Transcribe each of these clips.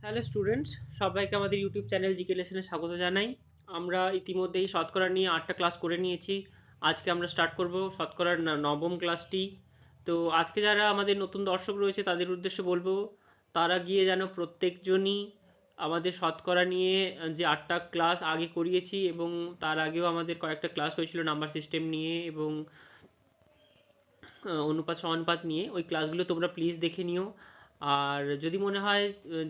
Hello students, সবাইকে আমাদের YouTube channel GK লেসনে স্বাগত জানাই। আমরা ইতিমধ্যেই শতকরা নিয়ে 8টা ক্লাস করে নিয়েছি। আজকে আমরা স্টার্ট করব শতকরার নবম ক্লাসটি। তো আজকে যারা আমাদের নতুন দর্শক রয়েছে তাদের উদ্দেশ্যে বলবো তারা গিয়ে যেন প্রত্যেকজনই আমাদের শতকরা নিয়ে যে 8টা ক্লাস আগে করিয়েছি এবং তার আগেও আমাদের কয়েকটা ক্লাস হয়েছিল নাম্বার সিস্টেম নিয়ে এবং অনুপাত সমানুপাত নিয়ে, ওই ক্লাসগুলো তোমরা প্লিজ দেখে নিও। আর যদি মনে হয়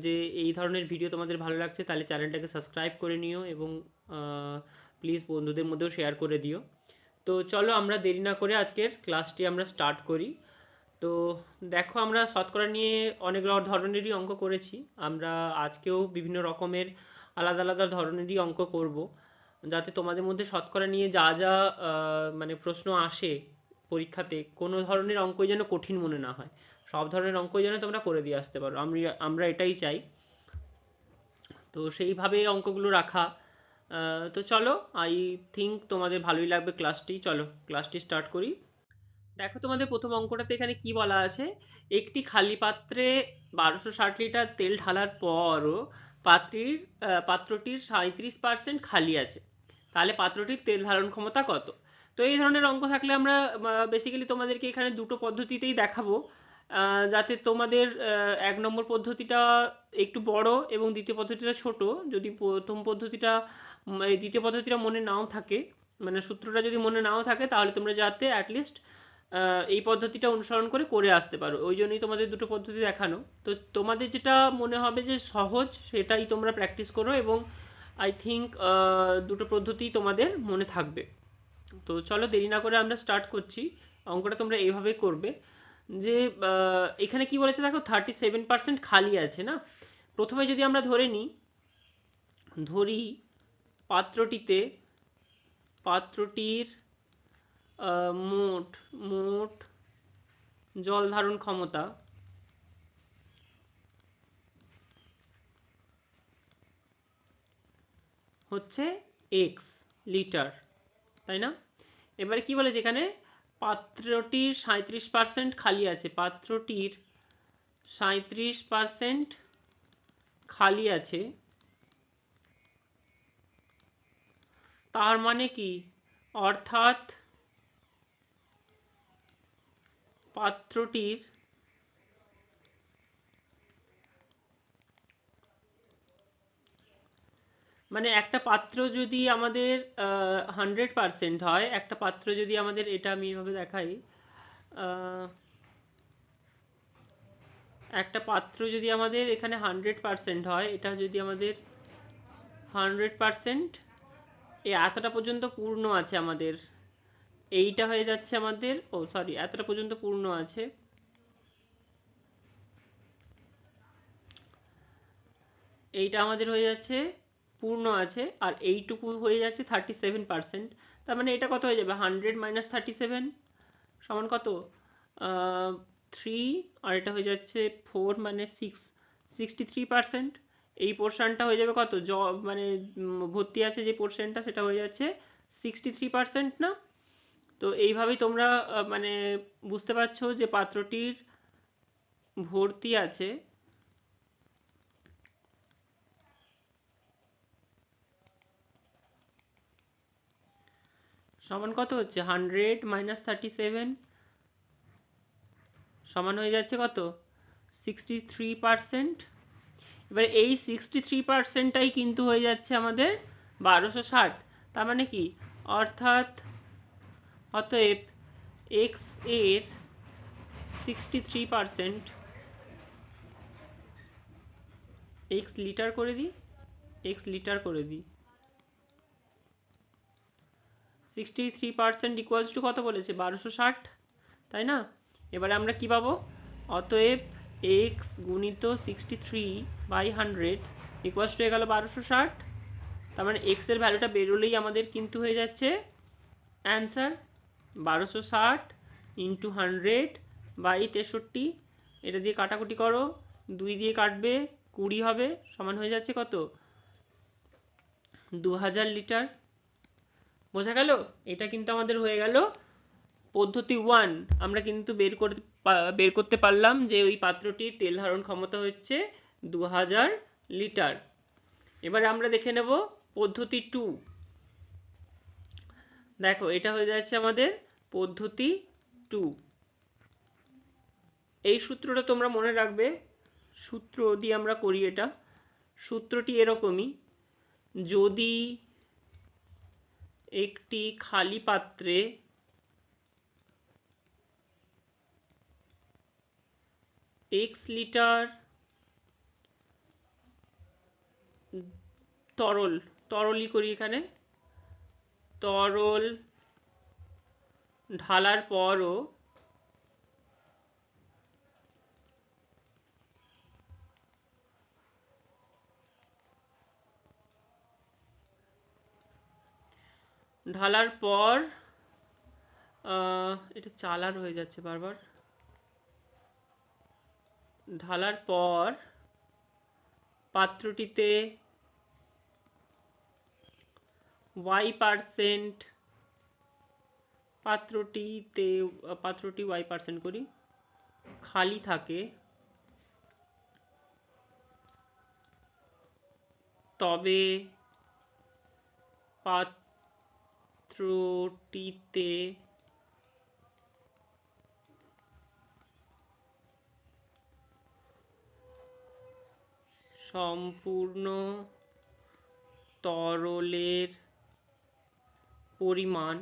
যে এই ধরনের ভিডিও তোমাদের ভালো লাগছে তাহলে চ্যানেলটাকে সাবস্ক্রাইব করে নিও এবং প্লিজ বন্ধুদের মধ্যেও শেয়ার করে দিও। তো চলো আমরা দেরি না করে আজকের ক্লাসটি আমরা স্টার্ট করি। তো দেখো, আমরা শতকরা নিয়ে অনেক ধরনেরই অঙ্ক করেছি। আমরা আজকেও বিভিন্ন রকমের আলাদা আলাদা ধরনেরই অঙ্ক করব, যাতে তোমাদের মধ্যে শতকরা নিয়ে যা যা মানে প্রশ্ন আসে পরীক্ষাতে, কোনো ধরনের অঙ্কই যেন কঠিন মনে না হয়, সব ধরনের অঙ্কই যেন তোমরা করে দিয়ে আসতে পারো। আমরা এটাই চাই। তো সেইভাবে অঙ্কগুলো রাখা। তো চলো, আই থিঙ্ক তোমাদের ভালোই লাগবে ক্লাসটি। চলো ক্লাসটি স্টার্ট করি। দেখো, তোমাদের প্রথম অঙ্কটাতে এখানে কি বলা আছে, একটি খালি পাত্রে 1260 লিটার তেল ঢালার পরও পাত্রটির 37% খালি আছে, তাহলে পাত্রটির তেল ধারণ ক্ষমতা কত? তো এই ধরনের অঙ্ক থাকলে আমরা বেসিক্যালি তোমাদেরকে এখানে দুটো পদ্ধতিতেই দেখাবো, যাতে তোমাদের 1 নম্বর পদ্ধতিটা একটু বড় এবং দ্বিতীয় পদ্ধতিটা ছোট। যদি প্রথম পদ্ধতিটা এই দ্বিতীয় পদ্ধতিটা মনে নাও থাকে, মানে সূত্রটা যদি মনে নাও থাকে, তাহলে তোমরা যাতে অ্যাটলিস্ট এই পদ্ধতিটা অনুসরণ করে করে আসতে পারো, ওই জন্যই তোমাদের দুটো পদ্ধতি দেখানো। তো তোমাদের যেটা মনে হবে যে সহজ সেটাই তোমরা প্র্যাকটিস করো এবং আই থিঙ্ক দুটো পদ্ধতি তোমাদের মনে থাকবে। তো চলো দেরি না করে আমরা স্টার্ট করছি। অঙ্কটা তোমরা এইভাবে করবে যে এখানে কি বলেছে দেখো, 37% খালি আছে না। প্রথমে যদি আমরা ধরি পাত্রটির মোট মোট জল ধারণ ক্ষমতা হচ্ছে এক্স লিটার, তাই না? এবারে কি বলেছে এখানে, পাত্রটির 37% খালি আছে, পাত্রটির 37% খালি আছে, তার মানে কি, অর্থাৎ পাত্রটির মানে একটা পাত্র যদি আমাদের 100% হয়, একটা পাত্র যদি আমাদের, এটা আমি এভাবে দেখাই, আহ, একটা পাত্র যদি আমাদের এখানে 100% হয়, এটা যদি আমাদের 100%, এতটা পর্যন্ত পূর্ণ আছে আমাদের, এইটা হয়ে যাচ্ছে আমাদের, ও সরি, এতটা পর্যন্ত পূর্ণ আছে, এইটা আমাদের হয়ে যাচ্ছে পূর্ণ আছে, আর এইটুকু হয়ে যাচ্ছে 37%। তার মানে এটা কত হয়ে যাবে, 100 - 37 সমান কত, 3, আর এটা হয়ে যাচ্ছে 4 মানে 63%। এই পোর্শনটা হয়ে যাবে কত, মানে ভর্তি আছে যে পোর্শনটা, সেটা হয়ে যাচ্ছে 63%, না? তো এইভাবেই তোমরা মানে বুঝতে পারছো যে পাত্রটির ভর্তি আছে সমান কত হচ্ছে, 100 - 37 সমান হয়ে যাচ্ছে কত, 63%। এবার এই 63%টাই কিন্তু হয়ে যাচ্ছে আমাদের 1260। তার মানে কি, অর্থাৎ অতএব এক্স এর 63%, এক্স লিটার করে দিই, এক্স লিটার করে দিই, 63% ইকুয়ালস টু কত বলেছে, 1260, তাই না? এবারে আমরা কি পাবো, অতএব এক্স গুণিত 63/100 ইকুয়ালস টু হয়ে গেল 1260। তার মানে এক্স এর ভ্যালুটা বেরোলেই আমাদের কিন্তু হয়ে যাচ্ছে অ্যান্সার 1260 ইন্টু 100/63। এটা দিয়ে কাটাকুটি করো, 2 দিয়ে কাটবে, 20 হবে, সমান হয়ে যাচ্ছে কত, 2000 লিটার। বোঝা গেল? এটা কিন্তু আমাদের হয়ে গেল পদ্ধতি 1। আমরা কিন্তু বের করতে পারলাম যে ওই পাত্রটির তেল ধারণ ক্ষমতা হচ্ছে 2000 লিটার। এবারে আমরা দেখে নেব পদ্ধতি 2। দেখো এটা হয়ে যাচ্ছে আমাদের পদ্ধতি 2। এই সূত্রটা তোমরা মনে রাখবে, সূত্র দিয়ে আমরা করি এটা। সূত্রটি এরকমই, যদি একটি খালি পাত্রে x লিটার তরলই করি এখানে, তরল ঢালার পরও ঢালার পর এটা চালার হয়ে যাচ্ছে বারবার। ঢালার পর পাত্রটিতে y% পাত্রটি y% করি খালি থাকে, তবে পাত্রটিতে সম্পূর্ণ তরলের পরিমাণ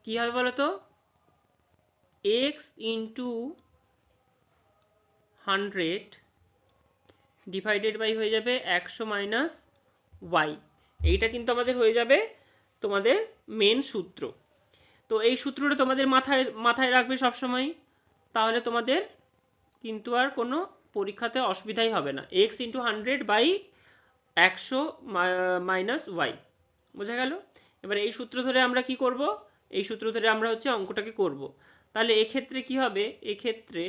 কি হবে বলতো, x ইন্টু 100 ডিভাইডেড বাই হয়ে যাবে 100 মাইনাস y। এইটা কিন্তু আমাদের হয়ে যাবে তোমাদের মেন সূত্র। তো এই সূত্রটা তোমাদের মাথায় রাখবে সবসময়, তাহলে তোমাদের কিন্তু আর কোনো পরীক্ষাতে অসুবিধাই হবে না। x into 100 by 100 minus y, বোঝা গেল? এবার এই সূত্র ধরে আমরা কি করব, এই সূত্র ধরে আমরা হচ্ছে অঙ্কটাকে করব। তাহলে এক্ষেত্রে কি হবে, এক্ষেত্রে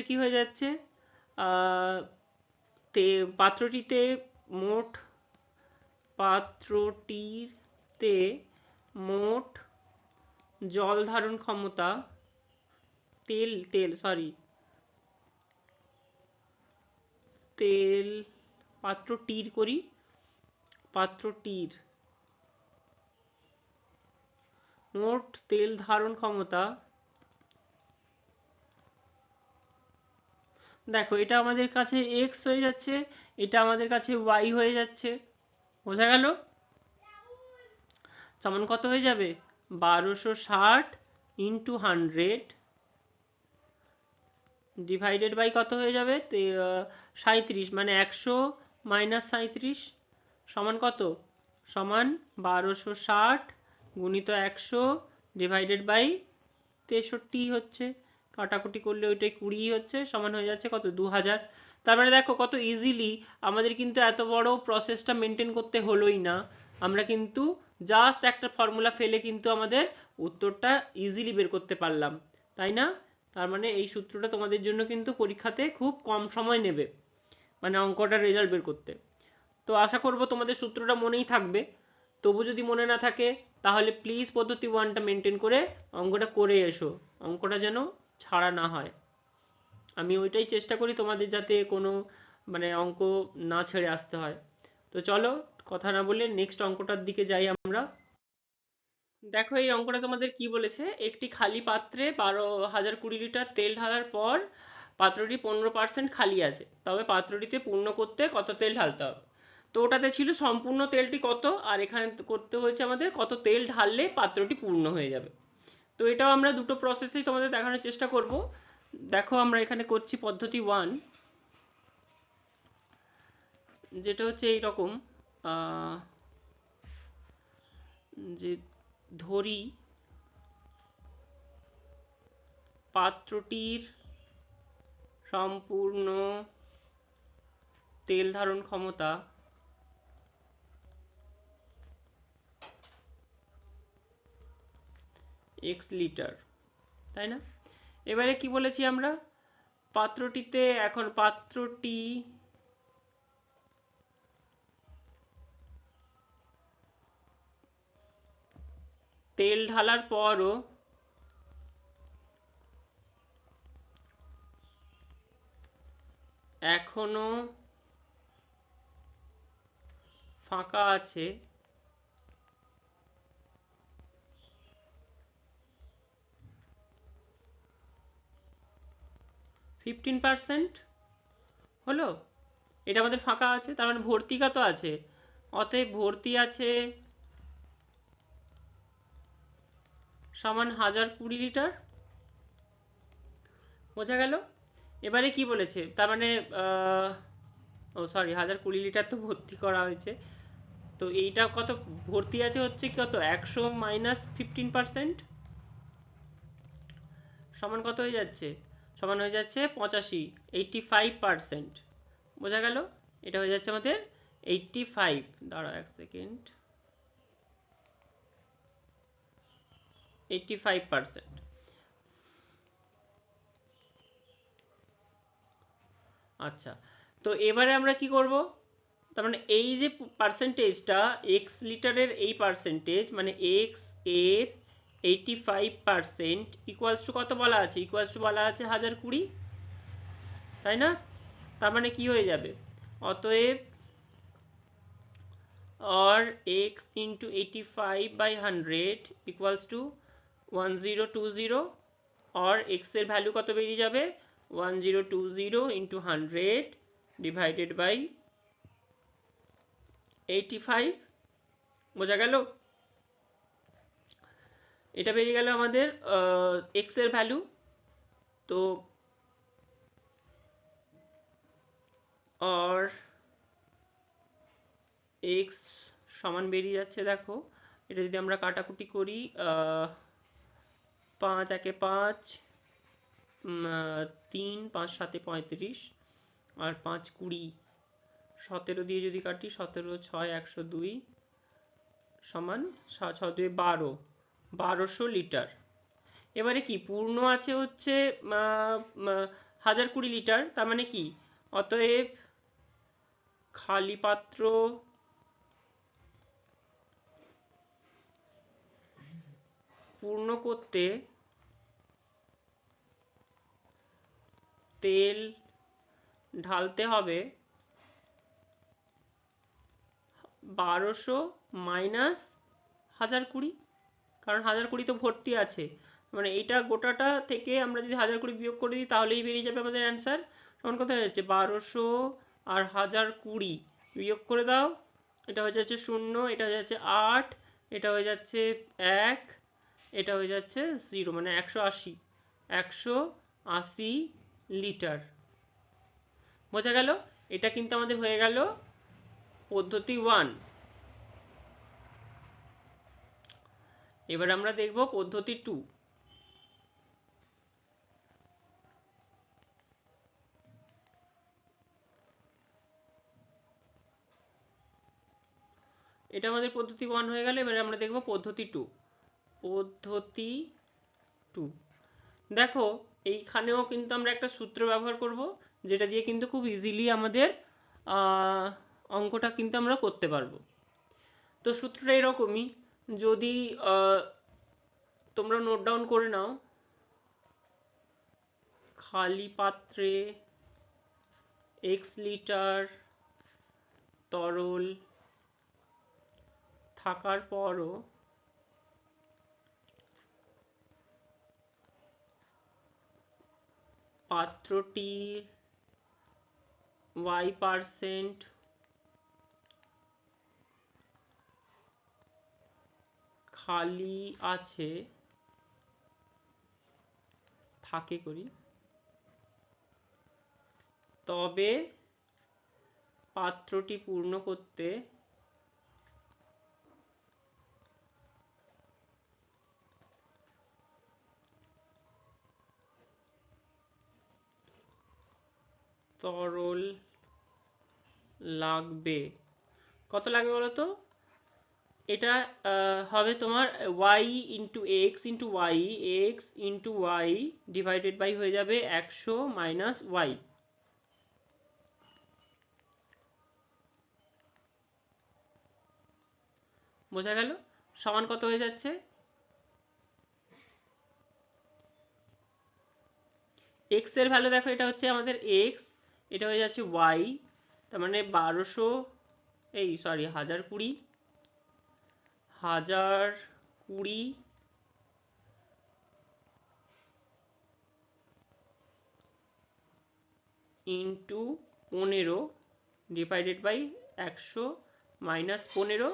কি হয়ে যাচ্ছে, পাত্রটিতে মোট জল ধারণ ক্ষমতা, পাত্রটির মোট তেল ধারণ ক্ষমতা, দেখো এটা আমাদের কাছে x হয়ে যাচ্ছে, এটা আমাদের কাছে y হয়ে যাচ্ছে, বোঝা গেল? সমান কত হয়ে যাবে, 1260 ইন্টু 100 ডিভাইডেড বাই কত হয়ে যাবে, 37, মানে 100 মাইনাস 37 সমান কত, সমান 1260 গুণিত 100 ডিভাইডেড বাই 63 হচ্ছে, কাটাকুটি করলে ওইটাই 20 হচ্ছে, সমান হয়ে যাচ্ছে কত, 2000। তারপরে দেখো কত ইজিলি আমাদের কিন্তু এত বড় প্রসেসটা মেনটেন করতে হলোই না, আমরা কিন্তু জাস্ট একটা ফর্মুলা ফেলে কিন্তু আমাদের উত্তরটা ইজিলি বের করতে পারলাম, তাই না? তার মানে এই সূত্রটা তোমাদের জন্য কিন্তু পরীক্ষাতে খুব কম সময় নেবে, মানে অঙ্কটার রেজাল্ট বের করতে। তো আশা করব তোমাদের সূত্রটা মনেই থাকবে। তবু যদি মনে না থাকে তাহলে প্লিজ পদ্ধতি 1টা মেনটেন করে অঙ্কটা করে এসো, অঙ্কটা যেন ছাড়া না হয়। আমি ওইটাই চেষ্টা করি তোমাদের যাতে কোনো মানে অঙ্ক না ছেড়ে আসতে হয়। তো চলো কথা না বলে নেক্সট অঙ্কটার দিকে যাই আমরা। দেখো এই অঙ্কটা তোমাদের কি বলেছে, একটি খালি পাত্রে 12,020 লিটার তেল ঢালার পর পাত্রটি 15% খালি আছে, তবে পাত্রটিতে পূর্ণ করতে কত তেল ঢালতে হবে। তো ওটাতে ছিল সম্পূর্ণ তেলটি কত, আর এখানে করতে হয়েছে আমাদের কত তেল ঢাললে পাত্রটি পূর্ণ হয়ে যাবে। তো এটাও আমরা দুটো প্রসেসেই তোমাদের দেখানোর চেষ্টা করব। দেখো আমরা এখানে করছি পদ্ধতি 1, যেটা হচ্ছে এইরকম, যে ধরি পাত্রটির সম্পূর্ণ তেল ধারণ ক্ষমতা x লিটার, তাই না? এবারে কি বলেছি আমরা, পাত্রটিতে, এখন পাত্রটি তেল ঢালার পরও এখনো ফাঁকা আছে 15%। হলো, এটা আমাদের ফাঁকা আছে, তার মানে ভর্তি কত আছে? অতএব ভর্তি আছে সমান 1020 লিটার। বোঝা গেল? এবারে কি বলেছে, তার মানে ও সরি, 1020 লিটার তো ভর্তি করা হয়েছে। তো এইটা কত ভর্তি আছে, হচ্ছে কত 100 মাইনাস 15%, সমান কত হয়ে যাচ্ছে? সমান হয়ে যাচ্ছে 85, 85%। বোঝা গেল? এটা হয়ে যাচ্ছে আমাদের 85। দাঁড়াও এক সেকেন্ড, 85%। আচ্ছা, তো এবারে আমরা কি করব? তার মানে এই যে পার্সেন্টেজটা, এক্স লিটারের এই পার্সেন্টেজ, মানে এক্স এর 85% ইকুয়ালস টু কত বলা আছে? ইকুয়ালস টু বলা আছে 1020, তাই না? তার মানে কি হয়ে যাবে? অতএব or x into 85 by 100 equals to 1020, or x এর ভ্যালু কত বেরিয়ে যাবে? 1020 into 100 divided by 85। বোঝা গেল? এটা বেরিয়ে গেল আমাদের x এর ভ্যালু। তো or x সমান বেরিয়ে যাচ্ছে, দেখো এটা যদি আমরা কাটাকুটি করি, 5 একে 5, 3, 5 7 35, আর 5 20, 17 দিয়ে যদি কাটি, 17 6 102 সমান 6 2 12, 1200 লিটার। এবারে কি পূর্ণ আছে হচ্ছে 1020 লিটার, তার মানে কি? অতএব খালি পাত্র পূর্ণ করতে তেল ঢালতে হবে 1200 মাইনাস 1020, কারণ 1020 তো ভর্তি আছে। মানে এইটা গোটাটা থেকে আমরা যদি 1020 বিয়োগ করে দিই তাহলেই বেরিয়ে যাবে আমাদের অ্যান্সার। সমান কত হয়ে যাচ্ছে? 1200 আর 1020 বিয়োগ করে দাও, এটা হয়ে যাচ্ছে 0, এটা হয়ে যাচ্ছে 8, এটা হয়ে যাচ্ছে 1, এটা হয়ে যাচ্ছে 0, মানে 180, 180 লিটার। বোঝা গেল? এটা কিন্তু আমাদের হয়ে গেল পদ্ধতি 1। এবার আমরা দেখব পদ্ধতি 2। এটা আমাদের পদ্ধতি 1 হয়ে গেল। এবারে আমরা দেখব পদ্ধতি 2। পদ্ধতি 2, দেখো এইখানেও কিন্তু আমরা একটা সূত্র ব্যবহার করব, যেটা দিয়ে কিন্তু খুব ইজিলি আমাদের অঙ্কটা কিন্তু আমরা করতে পারবো। তো সূত্রটা এরকমই, যদি তোমরা নোট ডাউন করে নাও, খালি পাত্রে x লিটার তরল থাকার পরও পাত্রটির y% খালি আছে, থাকে করি, তবে পাত্রটি পূর্ণ করতে তরল লাগবে। কত লাগবে বলো তো? এটা হবে তোমার y into X into Y, X into Y divided by হয়ে যাবে 100 মাইনাস ওয়াই। বোঝা গেল? সমান কত হয়ে যাচ্ছে? এক্স এর ভ্যালু দেখো, এটা হচ্ছে আমাদের এক্স, এটা হয়ে যাচ্ছে ওয়াই, তার মানে 1200, এই sorry 1020, 1020 into 15 divided by 100 minus 15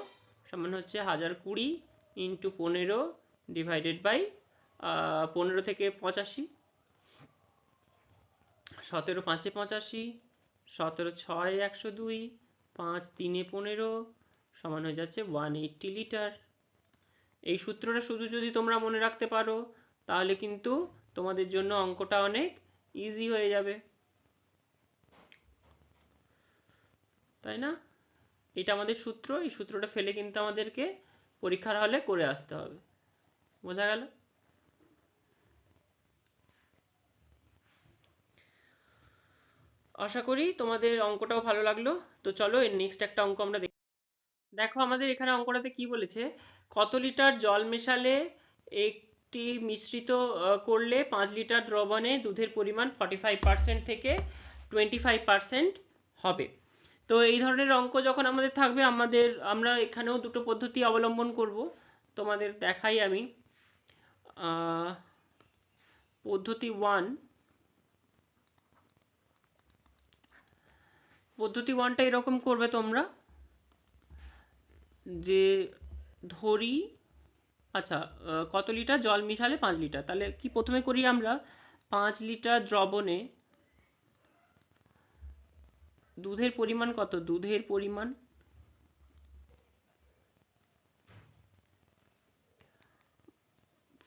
সমান হচ্ছে 1020 ইন্টু 15 ডিভাইডেড বাই 15 থেকে 85, 17 5 85, 17 6 102, 5 3 15 সমান হয়ে যাচ্ছে 180 লিটার। এই সূত্রটা শুধু যদি তোমরা মনে রাখতে পারো তাহলে কিন্তু তোমাদের জন্য অঙ্কটা অনেক ইজি হয়ে যাবে, তাই না? এটা আমাদের সূত্র, এই সূত্রটা ফেলে কিন্তু আমাদেরকে পরীক্ষার হলে করে আসতে হবে। বোঝা গেল? আশা করি তোমাদের অঙ্কটাও ভালো লাগলো। তো চলো এর নেক্সট একটা অঙ্ক আমরা দেখি। দেখো আমাদের এখানে অঙ্কটাতে কি বলেছে, কত লিটার জল মেশালে একটি মিশ্রিত করলে 5 লিটার দ্রবণে দুধের পরিমাণ 45% থেকে 25% হবে। তো এই ধরনের অঙ্ক যখন আমাদের থাকবে আমরা এখানেও দুটো পদ্ধতি অবলম্বন করব, তোমাদের দেখাই আমি। পদ্ধতি 1, পদ্ধতি 1টা এরকম করবে তোমরা, যে ধরি আচ্ছা কত লিটার জল মিশালে 5 লিটার, তাহলে কি প্রথমে করি আমরা 5 লিটার দ্রবণে দুধের পরিমাণ কত, দুধের পরিমাণ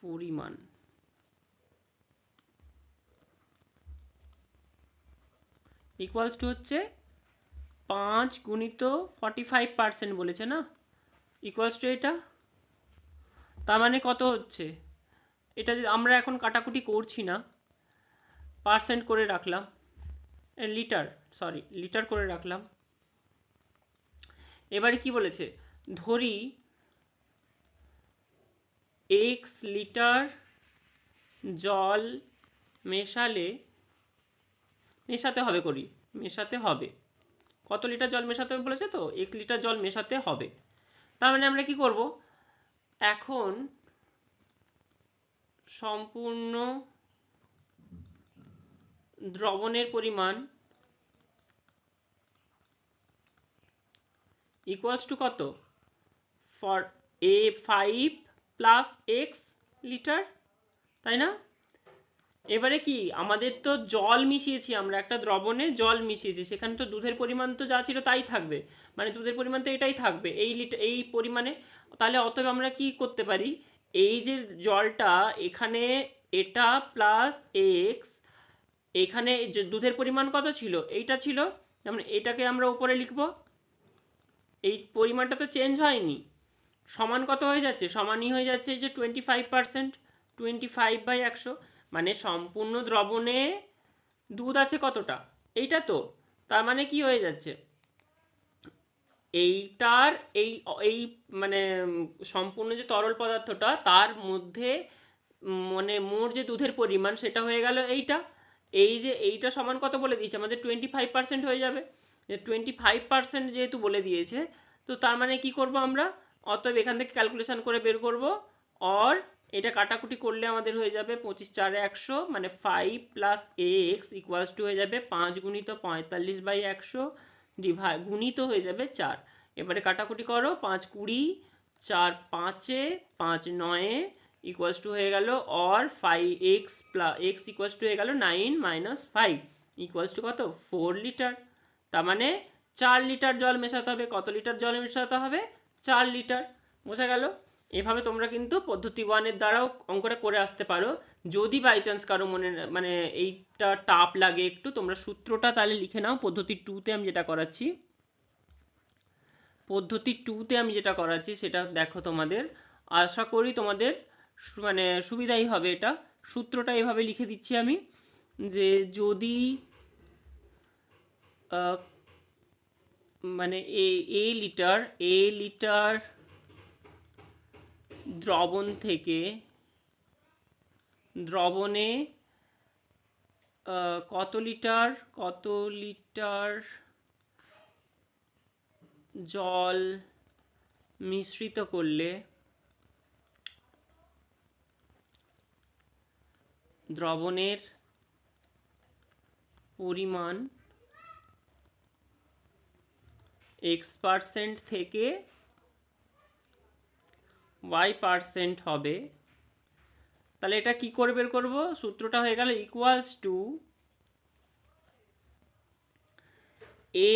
পরিমাণ ইকুয়ালস টু হচ্ছে 5 গুণিত 45% বলেছে না, ইকুয়ালস টু এটা, তার মানে কত হচ্ছে, এটা আমরা এখন কাটাকুটি করছি না, পার্সেন্ট করে রাখলাম, লিটার, সরি লিটার করে রাখলাম। এবারে কি বলেছে, ধরি x লিটার জল মেশাতে হবে করি, মেশাতে হবে, কত লিটার জল মেশাতে হবে বলেছে, তো 1 লিটার জল মেশাতে হবে। তার মানে আমরা কি করব, এখন সম্পূর্ণ দ্রবণের পরিমাণ ইকুয়ালস টু কত, for a 5 plus x litre, তাই না? এবারে কি আমাদের তো জল মিশিয়েছি, আমরা একটা দ্রবণে জল মিশিয়েছি, সেখানে তো দুধের পরিমাণ তো যা ছিল তাই থাকবে, মানে দুধের পরিমাণ তো এটাই থাকবে এই পরিমাণে। তাহলে অতএব আমরা কি করতে পারি, এই যে জলটা এখানে, এটা প্লাস এক্স, এখানে দুধের পরিমাণ কত ছিল, এইটা ছিল, যেমন এটাকে আমরা উপরে লিখব, এই পরিমাণটা তো চেঞ্জ হয়নি, সমান কত হয়ে যাচ্ছে, সমানই হয়ে যাচ্ছে যে 25%, 25/100, মানে সম্পূর্ণ দ্রবণে দুধ আছে কতটা, এইটা তো, তার মানে কি হয়ে যাচ্ছে, এইটার এই এই মানে সম্পূর্ণ যে তরল পদার্থটা তার মধ্যে মানে মোট যে দুধের পরিমাণ সেটা হয়ে গেল এইটা, এই যে এইটা সমান কত বলে দিয়েছে আমাদের 25% হয়ে যাবে, যে 25% যেহেতু বলে দিয়েছে, তো তার মানে কি করব আমরা, অতএব এখান থেকে ক্যালকুলেশন করে বের করব, অর এটা কাটাকুটি করলে আমাদের হয়ে যাবে 25 4 100, মানে 5 প্লাস এক্স ইকুয়ালস টু হয়ে যাবে 5 গুণিত 45/100 গুণিত হয়ে যাবে 4। এবারে কাটাকুটি করো, 5 20, 4 5 5 9 ইকুয়ালস টু হয়ে গেল, or 5x plus x equals to হয়ে গেল 9 মাইনাস 5 ইকুয়ালস টু কত, 4 লিটার। তার মানে 4 লিটার জল মেশাতে হবে, কত লিটার জল মেশাতে হবে, 4 লিটার। বোঝা গেল? এভাবে তোমরা কিন্তু পদ্ধতি 1 এর দ্বারাও অঙ্কটা করে আসতে পারো। যদি বাই চান্স কারো মনে মানে এইটা টাফ লাগে একটু, তোমরা সূত্রটা তাহলে লিখে নাও, পদ্ধতি 2 তে আমি যেটা করাচ্ছি, পদ্ধতি 2 তে আমি যেটা করাচ্ছি সেটা দেখো, তোমাদের আশা করি তোমাদের মানে সুবিধাই হবে। এটা সূত্রটা এভাবে লিখে দিচ্ছি আমি, যে যদি মানে এ লিটার দ্রবণে কত লিটার জল মিশ্রিত করলে দ্রবণের পরিমাণ x% থেকে y% হবে। তাহলে এটা কি করে বের করব? সূত্রটা হয়ে গেল equals to a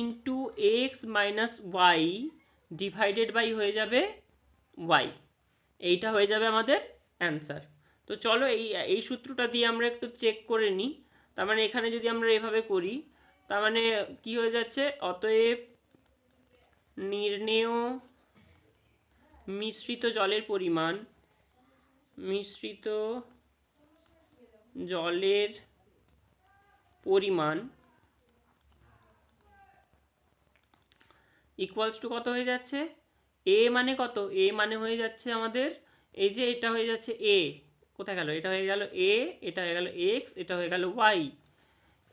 into x minus y divided by হয়ে যাবে y। এইটা হয়ে যাবে আমাদের অ্যান্সার। তো চলো এই সূত্রটা দিয়ে আমরা একটু চেক করে নিই। তার মানে এখানে যদি আমরা এভাবে করি, তার মানে কি হয়ে যাচ্ছে? অতএব নির্ণেয় মিশ্রিত জলের পরিমাণ ইকুয়ালস টু কত হয়ে যাচ্ছে? এ মানে কত? এ মানে হয়ে যাচ্ছে আমাদের, এই যে এটা হয়ে যাচ্ছে এ, কোথায় গেল? এটা হয়ে গেল এ, এটা হয়ে গেল এক্স, এটা হয়ে গেল ওয়াই।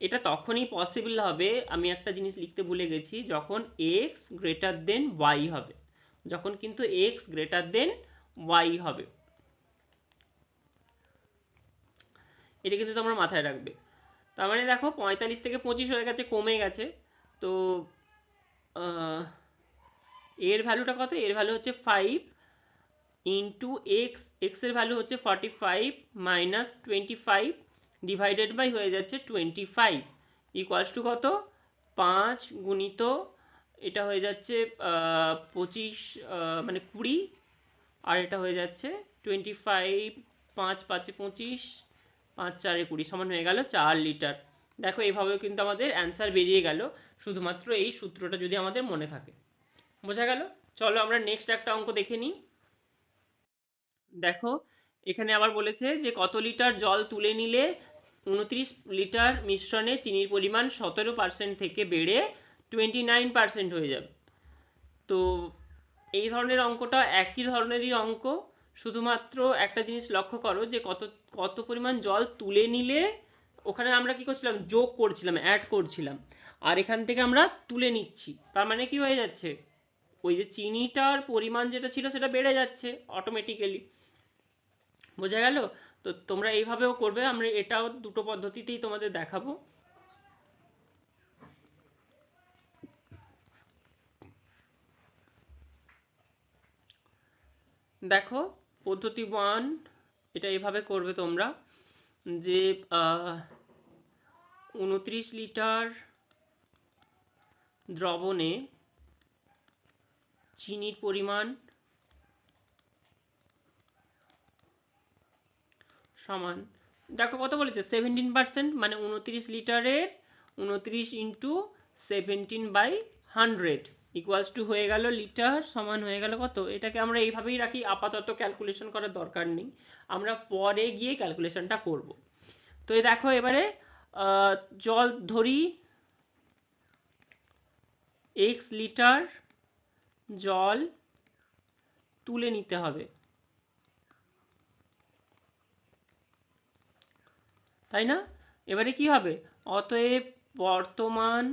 এটা তখনই পসিবল হবে, আমি একটা জিনিস লিখতে ভুলে গেছি, যখন এক্স গ্রেটার দেন ওয়াই হবে। যখন কিন্তু এক্স গ্রেটার দেন ওয়াই হবে, এটা কিন্তু তোমরা মাথায় রাখবে। তার মানে দেখো 45 থেকে 25 হয়ে গেছে, কমে গেছে। তো এর ভ্যালুটা কত? এর ভ্যালু হচ্ছে 5 ইন্টু এক্স, এক্সের ভ্যালু হচ্ছে 45 মাইনাস 25 ডিভাইডেড বাই হয়ে যাচ্ছে 25 ইকুয়ালস টু কত? 5 গুণিত এটা হয়ে যাচ্ছে 25 মানে 20, আর এটা হয়ে যাচ্ছে 25, 5 5 25, 5 4 20 সমান হয়ে গেল 4 লিটার। দেখো এইভাবেও কিন্তু আমাদের অ্যান্সার বেরিয়ে গেল, শুধুমাত্র এই সূত্রটা যদি আমাদের মনে থাকে। বোঝা গেল? চলো আমরা নেক্সট একটা অঙ্ক দেখে নিই। দেখো এখানে আবার বলেছে যে কত লিটার জল তুলে নিলে 29 লিটার মিশ্রণে চিনির পরিমাণ 17% থেকে বেড়ে 29% হয়ে যাবে। তো এই ধরনের অঙ্কটা একই ধরনেরই অঙ্ক, শুধুমাত্র একটা জিনিস লক্ষ্য করো যে কত কত পরিমাণ জল তুলে নিলে, ওখানে আমরা কি করছিলাম? যোগ করছিলাম, অ্যাড করছিলাম, আর এখান থেকে আমরা তুলে নিচ্ছি। তার মানে কি হয়ে যাচ্ছে? ওই যে চিনিটার পরিমাণ যেটা ছিল সেটা বেড়ে যাচ্ছে অটোমেটিক্যালি। বোঝা গেল? তো তোমরা এইভাবেও করবে, আমরা এটাও দুটো পদ্ধতিতেই তোমাদের দেখাবো। দেখো পদ্ধতি 1, এটা এভাবে করবে তোমরা যে 29 লিটার দ্রবণে চিনির পরিমাণ সমান, দেখো কত বলেছে? 17%, মানে 29 লিটারের 29 ইন্টু 17/100 ইকুয়ালস টু হয়ে গেল লিটার, সমান হয়ে গেল কত? এটাকে আমরা এইভাবেই রাখি, আপাতত ক্যালকুলেশন করার দরকার নেই, আমরা পরে গিয়ে ক্যালকুলেশনটা করব। তো এই দেখো এবারে জল ধরি, x লিটার জল তুলে নিতে হবে, তাই না? এবারে কি হবে? অতএব বর্তমান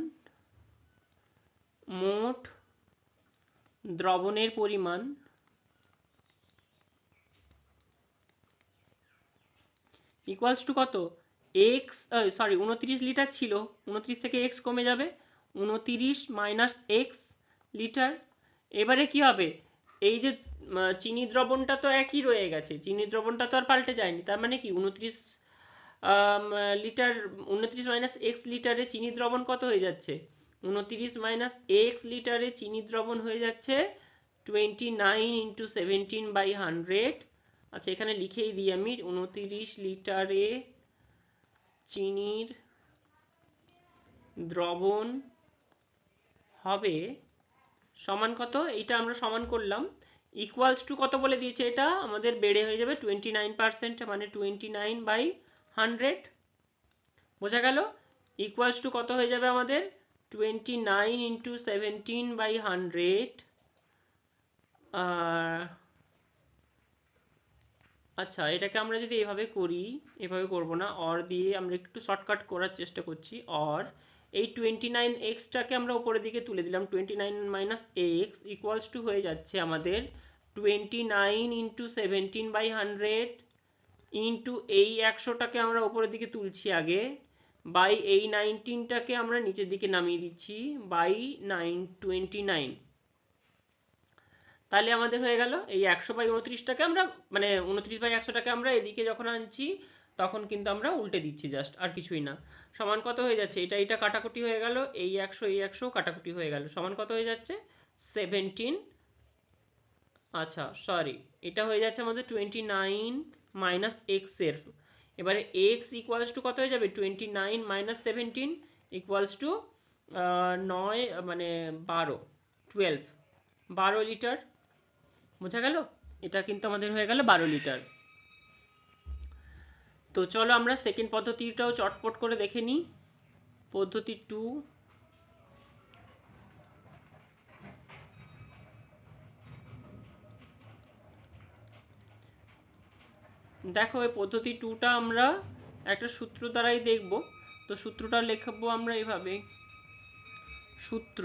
মোট দ্রবণের পরিমাণ ইকুয়ালস টু কত? এক্স, সরি 29 লিটার ছিল, 29 থেকে এক্স কমে যাবে, 29 মাইনাস এক্স লিটার। এবারে কি হবে? এই যে চিনি দ্রবণটা তো একই রয়ে গেছে, চিনি দ্রবণটা তো আর পাল্টে যায়নি, তার মানে কি 29 লিটার, 29 মাইনাস এক্স লিটারে চিনি দ্রবণ কত হয়ে যাচ্ছে? 29 মাইনাস এক্স লিটারে চিনি দ্রবণ হয়ে যাচ্ছে 29 ইন্টু 17/100। আচ্ছা এখানে লিখেই দিই আমি, 29 লিটারে চিনির দ্রবণ হবে সমান কত? এইটা আমরা সমান করলাম, ইকুয়ালস টু কত বলে দিয়েছে? এটা আমাদের বেড়ে হয়ে যাবে 29%, মানে 29/100। বোঝা গেল? ইকুয়ালস টু কত হয়ে যাবে আমাদের? 29 ইন্টু 17/100, আচ্ছা, এটাকে আমরা যদি এভাবে করি, এভাবে করব না, অর দিয়ে আমরা একটু শর্টকাট করার চেষ্টা করছি। অর এই 29x-টাকে আমরা উপরের দিকে তুলে দিলাম, 29 মাইনাস এক্স ইকুয়ালস টু হয়ে যাচ্ছে আমাদের 29 ইন্টু 17/100 ইন্টু এই 100টাকে আমরা উপরের দিকে তুলছি আগে, বাই এই 19টাকে আমরা নিচের দিকে নামিয়ে দিচ্ছি, বাই 29। তাহলে আমাদের হয়ে গেল এই 100/29টাকে আমরা, মানে 29/100টাকে আমরা এদিকে যখন আনছি তখন কিন্তু আমরা উল্টে দিচ্ছি জাস্ট, আর কিছুই না। সমান কত হয়ে যাচ্ছে, এটা কাটাকুটি হয়ে গেল, এই 100 কাটাকুটি হয়ে গেল, সমান কত হয়ে যাচ্ছে 17। আচ্ছা সরি, এটা হয়ে যাচ্ছে আমাদের 29 মাইনাস এক্স এর, এবারে এক্স ইকুয়ালস টু কত হয়ে যাবে, 29 মাইনাস 17 ইকুয়ালস টু 9 মানে 12, 12 লিটার। বোঝা গেল, এটা কিন্তু আমাদের হয়ে গেল 12 লিটার। তো চলো আমরা সেকেন্ড পদ্ধতিটাও চটপট করে দেখে নিই। পদ্ধতি 2, দেখো এই পদ্ধতি 2টা আমরা একটা সূত্র দ্বারাই দেখব। তো সূত্রটা লিখবো আমরা এইভাবে, সূত্র,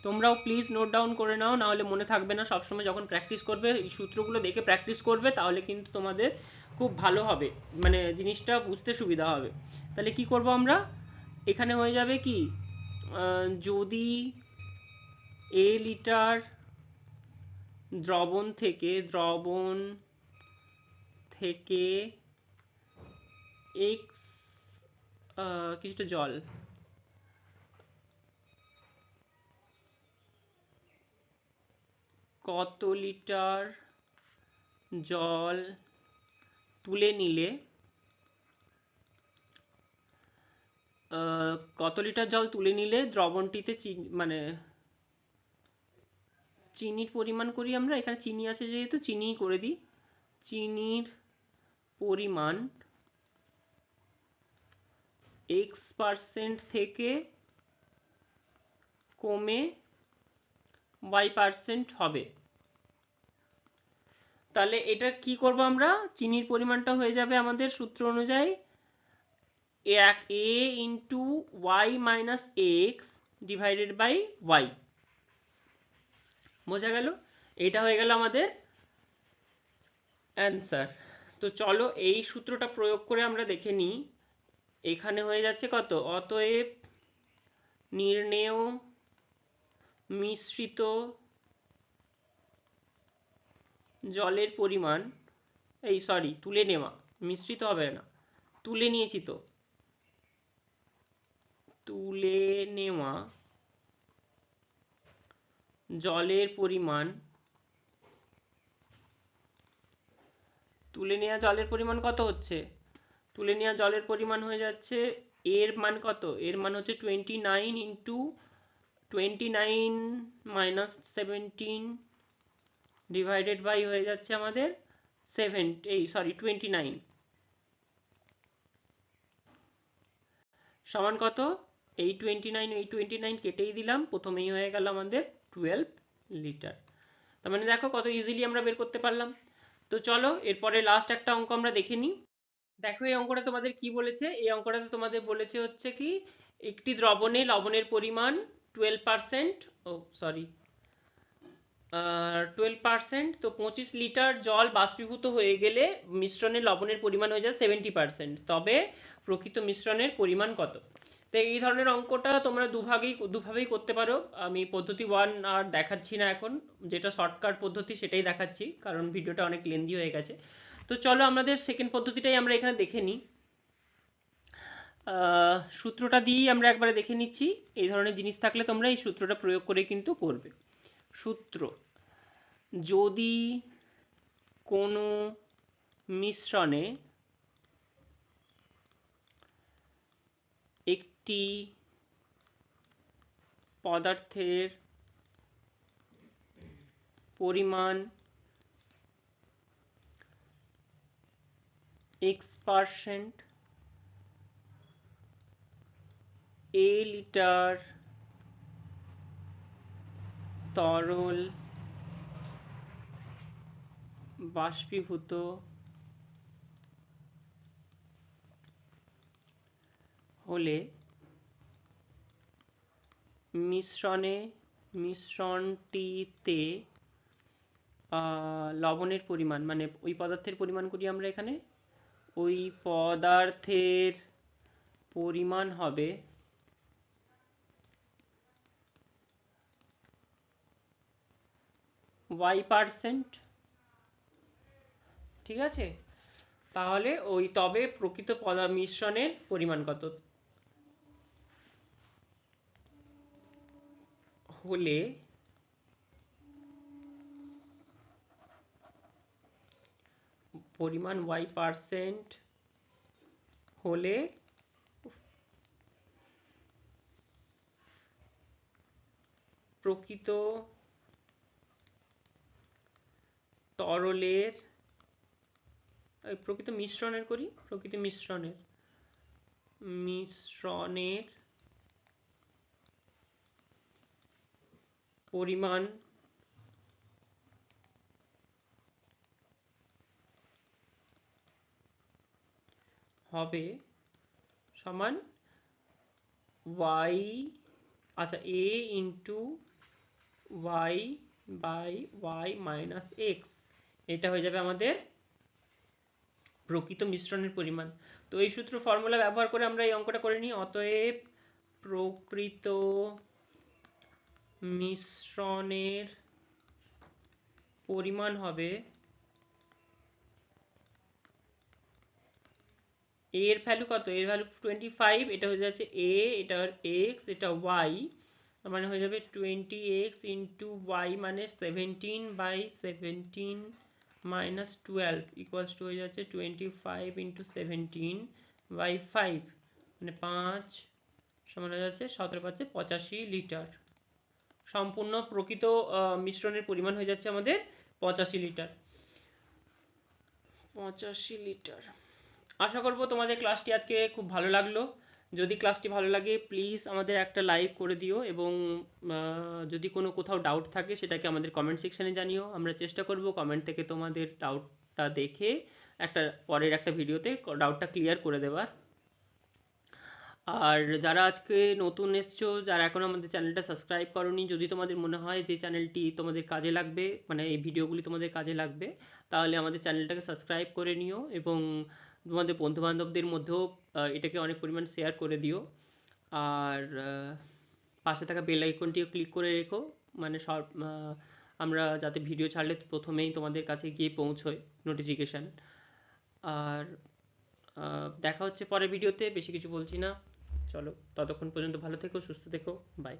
তোমরাও প্লিজ নোট ডাউন করে নাও, না হলে মনে থাকবে না। সবসময় যখন প্র্যাকটিস করবে এই সূত্রগুলো দেখে প্র্যাকটিস করবে, তাহলে কিন্তু তোমাদের খুব ভালো হবে, মানে জিনিসটা বুঝতে সুবিধা হবে। তাহলে কি করব আমরা, এখানে হয়ে যাবে কি, যদি লিটার দ্রবণ থেকে এক্স কিছুটা জল, কত লিটার জল তুলে নিলে, কত লিটার জল তুলে নিলে দ্রবণটিতে মানে চিনির পরিমাণ করি আমরা, এখানে চিনি আছে যেহেতু চিনিই করে দিই, চিনির পরিমাণ x% থেকে কমে y% হবে। তাহলে এটা কি করব আমরা, চিনির পরিমাণটা হয়ে যাবে আমাদের সূত্র অনুযায়ী a into y minus x divided by y. বোঝা গেল, এটা হয়ে গেল আমাদের অ্যান্সার। তো চলো এই সূত্রটা প্রয়োগ করে আমরা দেখে নিই। এখানে হয়ে যাচ্ছে কত, অতএব নির্ণেয় মিশ্রিত জলের পরিমাণ, এই সরি তুলে নেওয়া, মিশ্রিত হবে না, তুলে নিয়েছি তো, তুলে নেওয়া জলের পরিমাণ, তুলে নেওয়া জলের পরিমাণ কত হচ্ছে, তুলে নেওয়া জলের পরিমাণ হয়ে যাচ্ছে, এর মান কত, এর মান হচ্ছে 29 ইন্টু 29 মাইনাস 17 ডিভাইডেড বাই হয়ে যাচ্ছে আমাদের 29 সমান কত, এই 29 কেটেই দিলাম, প্রথমেই হয়ে গেল আমাদের 12 লিটার। তার মানে দেখো কত ইজিলি আমরা বের করতে পারলাম। তো চলো এরপরে লাস্ট একটা অঙ্ক আমরা দেখে নিই। দেখো এই অঙ্কটা তোমাদের কি বলেছে, এই অঙ্কটাতে তোমাদের বলেছে হচ্ছে কি, একটি দ্রবণে লবণের পরিমাণ 12%, ও সরি 12%, তো 25 লিটার জল বাষ্পীভূত হয়ে গেলে মিশ্রণে লবণের পরিমাণ হয়ে যায় 70%, তবে প্রকৃত মিশ্রণের পরিমাণ কত। তো এই ধরনের অঙ্কটা তোমরা দুভাবেই করতে পারো। আমি পদ্ধতি 1 আর দেখাচ্ছি না এখন, যেটা শর্টকাট পদ্ধতি সেটাই দেখাচ্ছি, কারণ ভিডিওটা অনেক লেন্দি হয়ে গেছে। তো চলো আমাদের সেকেন্ড পদ্ধতিটাই আমরা এখানে দেখে নিই। সূত্রটা দিয়েই আমরা একবারে দেখে নিচ্ছি, এই ধরনের জিনিস থাকলে তোমরা এই সূত্রটা প্রয়োগ করে কিন্তু করবে। সূত্র, যদি কোনো মিশ্রণে একটি পদার্থের পরিমাণ x% লিটার তরল বাষ্পীভূত হলে মিশ্রণটিতে লবণের পরিমাণ, মানে ওই পদার্থের পরিমাণ করি আমরা এখানে, ওই পদার্থের পরিমাণ হবে y%। ঠিক আছে, তাহলে ওই তবে প্রকৃত মিশ্রণের পরিমাণ কত হলে পরিমাণ y% হলে প্রকৃত তরলের প্রকৃত মিশ্রণের করি, প্রকৃত মিশ্রণের পরিমাণ হবে সমান y, আচ্ছা, a into y by y minus x, এটা হয়ে যাবে আমাদের প্রকৃত মিশ্রণের পরিমাণ। তো এই সূত্র ফর্মুলা ব্যবহার করে আমরা এই অঙ্কটা করে নিই। অতএব প্রকৃত মিশ্রণের পরিমাণ হবে, এর ভ্যালু কত, এর ভ্যালু 25, এটা হয়ে যাচ্ছে a, এটা x, এটা y, মানে হয়ে যাবে 20x ইন্টু y মানে 17/17 মাইনাস 12 ইকুয়ালস টু হয়ে যাচ্ছে 25 ইন্টু 17/5, মানে 5 সমান হয়ে যাচ্ছে 17×5 = 85 লিটার। সম্পূর্ণ প্রকৃত মিশ্রণের পরিমাণ হয়ে যাচ্ছে আমাদের 85 লিটার। 85 লিটার। আশা করব তোমাদের ক্লাসটি আজকে খুব ভালো লাগলো। যদি ক্লাসটি ভালো লাগে প্লিজ আমাদের একটা লাইক করে দিও, এবং যদি কোনো কোথাও ডাউট থাকে সেটাকে আমাদের কমেন্ট সেকশানে জানিও। আমরা চেষ্টা করব কমেন্ট থেকে তোমাদের ডাউটটা দেখে পরের একটা ভিডিওতে ডাউটটা ক্লিয়ার করে দেওয়ার। আর যারা আজকে নতুন এসছো, যারা এখনও আমাদের চ্যানেলটা সাবস্ক্রাইব করোনি, যদি তোমাদের মনে হয় যে চ্যানেলটি তোমাদের কাজে লাগবে, মানে এই ভিডিওগুলি তোমাদের কাজে লাগবে, তাহলে আমাদের চ্যানেলটাকে সাবস্ক্রাইব করে নিও এবং তোমাদের বন্ধুবান্ধবদের মধ্যেও এটাকে অনেক পরিমাণ শেয়ার করে দিও। আর পাশে থাকা বেল আইকনটিও ক্লিক করে রেখো, মানে সব আমরা যাতে ভিডিও ছাড়লে প্রথমেই তোমাদের কাছে গিয়ে পৌঁছয় নোটিফিকেশান। আর দেখা হচ্ছে পরের ভিডিওতে। বেশি কিছু বলছি না, চলো ততক্ষণ পর্যন্ত ভালো থেকো, সুস্থ থেকো, বাই।